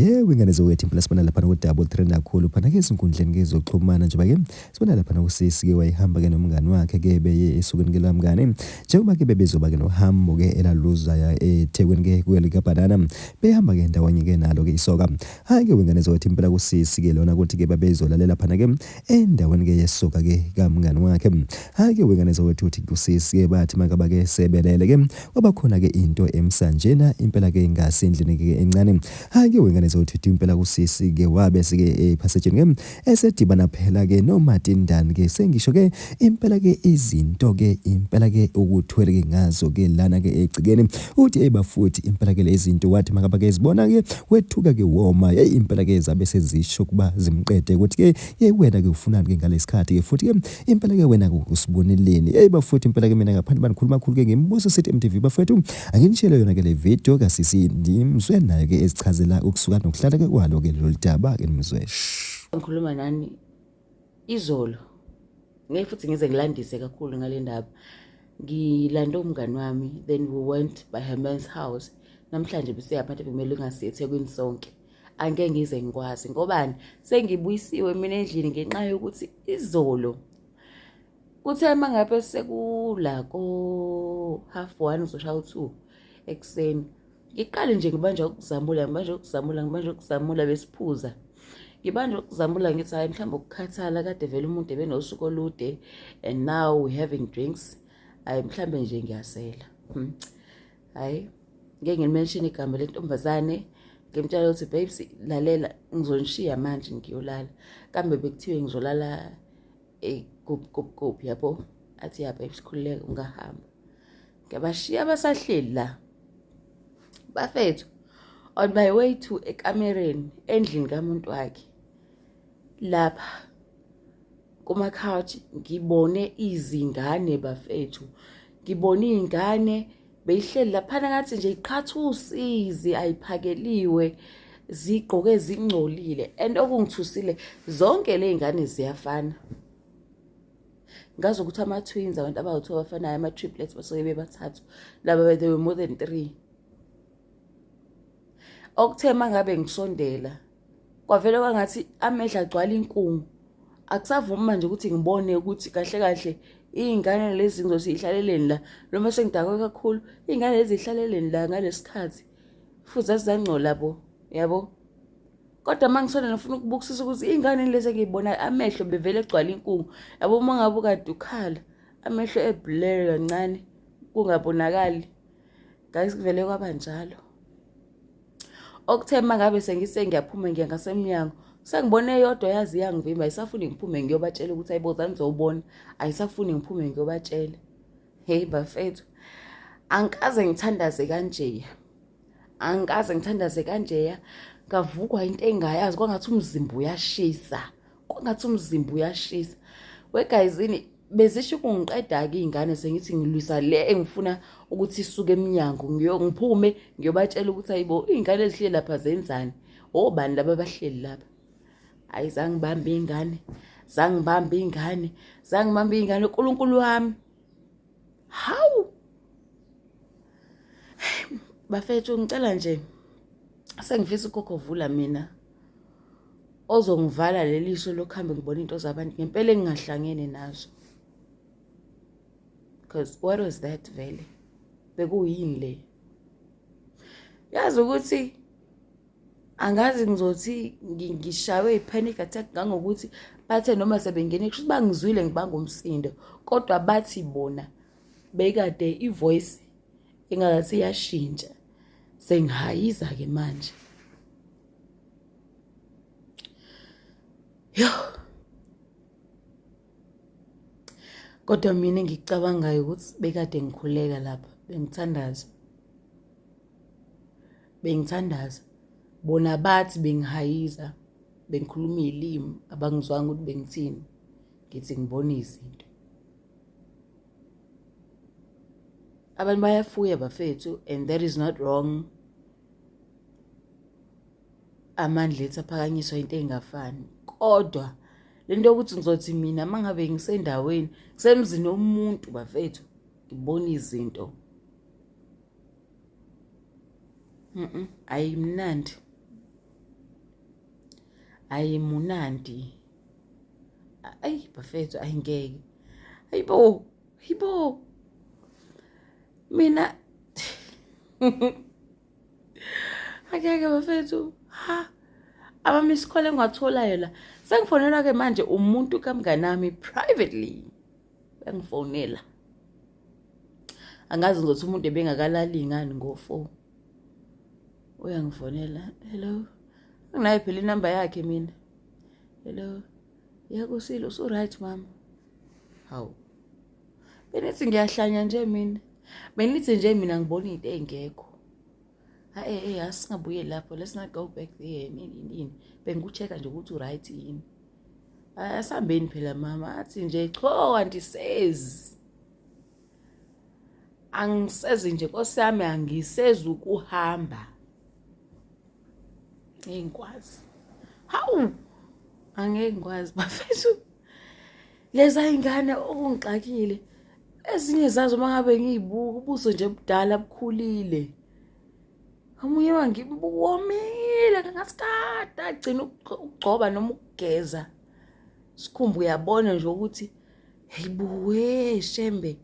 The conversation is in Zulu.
Yebo ingane zowethu impela sibona lapha ku double trend kakhulu phana ke izinkundleni ke zokuxhumana nje bake sibona lapha usisi ke wayihamba ke nomngani wakhe ke beye esukeni ke lamngane njengoba ke bebezoba ke nohambo ke elaluza ya eThekwini ke kuyele kaBanana behamba ke ndawonye ke nalo ke isoka hayi ke ingane zowethu impela kusisi ke lona ukuthi ke babezolalela phana ke endaweni ke yesoka ke kamngani wakhe hayi ke ingane zowethu uthi kusisi ke bathi makaba ke sebelele ke kwaba khona ke into emsanjena impela ke ingasendlini ke encane hayi ke ingane zowethu impela kusisi ke wabe sike ephasejini ke esedibana phela ke no Martin Dan ke sengisho ke impela ke izinto ke impela ke ukuthwele ke ngazo ke lana ke egcikeni uthi ebafuthi impela ke lezi zinto wathi makaba ke zibona ke wethuka ke woma impela ke zabe sezisho kuba zimqede ukuthi ke wena ke ufunani ke ngalesikhathi ke futhi ke impela ke wena usiboneleni bafuthi impela ke mina ngaphandle banikhuluma kakhulu ke ngimbuso sithi MTV bafethu angitshele yona ke le video kasisi ndimzwe nayo ke ezichazela ukusuka nokuhlala ke kwalo ke lolu daba ke nimzwe ngikhuluma nani izolo ngeke futhi ngize ngilandise kakhulu ngale ndaba ngilande umngani wami then we went by her man's house namhlanje bese yaphatha kumele ngasiye eThekwini sonke angeke ngize ngikwazi ngobani sengibuyisiwe mina endlini ngenxa yokuthi izolo kuthe mangabe sekula ko 1:30 uzoshaya u2 ekseni ngiqale nje ngibanje ukuzamula besiphuza ngibanje ukuzamula ngithi hayi mhlawumbe ukukhathala kade vele umuntu ebenosuku olude and now we having drinks hayi mhlawumbe nje ngiyasela hayi ngeke ngimention igama lentombazane ngimtshela ukuthi babes lalela ngizonishiya manje ngiyolala kambe bekuthiwe ngizolala gop yabo athi ya babes khululeka ungahamba ngiyabashiya basahleli la bafethu on my way to ekamereni endlini kamuntu wakhe lapha kuma couch ngibone izingane bafethu ngibone izingane beyihleli lapha ngathi nje iqhatha usizi ayiphakeliwe zigqoke zingcolile and okungithusile zonke le zingane ziyafana ngazi ukuthi ama twins abantu abawu2 abafanayo ama triplets basuke bebathathu laba they were more than 3 okuthe mangabe ngisondela kwavele kwangathi amehla agcwala inkungu akusavumi manje ukuthi ngibone ukuthi kahle kahle izingane lezi ngizosihlaleleni la noma sengidakwe kakhulu izingane lezi zihlaleleni la ngalesikhathi futhi azizangcola bo yabo kodwa mangisondela ngifuna ukubukisisa ukuthi izingane lezi engiyibona amehlo bevele egcwala inkungu yabo uma ngabe kade ukhala amehlo eblur kancane kungabonakali guys kuvele kwabanjalo okuthe mangabe sengiyaphuma ngiya ngasemnyango sengibone yodwa yazi yangivimba ayisafuni ngiphume ngiyobatshela ukuthi ayibozani zobona ayisafuni ngiphume ngiyobatshela hey bafethu angikaze ngithandaze kanje ngavukwa into engayazi kwangathi umzimba uyashisa we guyzini bezisho kungiqeda ke izingane sengithi ngilwisa le engifuna ukuthi isuke eminyango ngiphume ngiyobatshela ukuthi ayibo izingane ezihleli lapha zenzani obani laba abahleli lapha ayizange ngibambe ingane uNkulunkulu wami hawu bafethu ngicela nje sengifisa ukukhovula mina ozongivala leliso lokhambe ngibona into zabantu ngempela engingahlangene nazo because what was that vele bekuyini le yazi ukuthi angazi ngizothi ngishawe ipanic attack ngangokuthi bathe noma sebengene kusho bangizwile ngibanga umsindo kodwa bathi bona bekade ivoice ingakathi yashintsha sengihayiza ke manje yo kodwa mina ngicabangayo ukuthi bekade ngikhuleka lapha bengithandaza bona bathi bengihayiza bengikhuluma izilimi abangizwanga ukuthi bengithini ngithi ngibona izinto abantu bayafuya bafethu and that is not wrong amandla ethi aphakanyiswa into engafani kodwa lento yokuthi ngizothi mina mangabe ngisendaweni kusemzini womuntu bafethu ngibona izinto ayimnandi ayimunandi. Ayi bafethu ayingeke. Hayibo. Mina akeke bafethu. Ama-miss call engiwatholayo la. Sengifonelwa ke manje umuntu kamnganami privately. Bengifonela. Angazi ngokuthi umuntu ebengakalali ngani ngo4. Uyangifonela. Hello. Anginayo phela inamba yakhe mina. Hello. Yakusile usu-right mama. Hawu. Benithi ngiyahlanya nje mina. Benithi nje mina ngibona izinto ezingekho. Asingabuye lapho. Let's not go back there. Nini. Bengikuchecka nje ukuthi u-right yini. Asambeni phela mama. Athi nje cho antisezi. Angisezi nje nkosiyami angisezi ukuhamba. Ngikwazi. Hawu. Angeke ngikwazi bafethu. Leza ingane okungixakile. Ezinye zazo mangabe ngiyibuka ubuso nje budala bukhulile. Omunye wangibuwomile ngasikade agcina ukugcoba noma ukugeza. Sikhumbu uyabona nje ukuthi hey buwe shembe.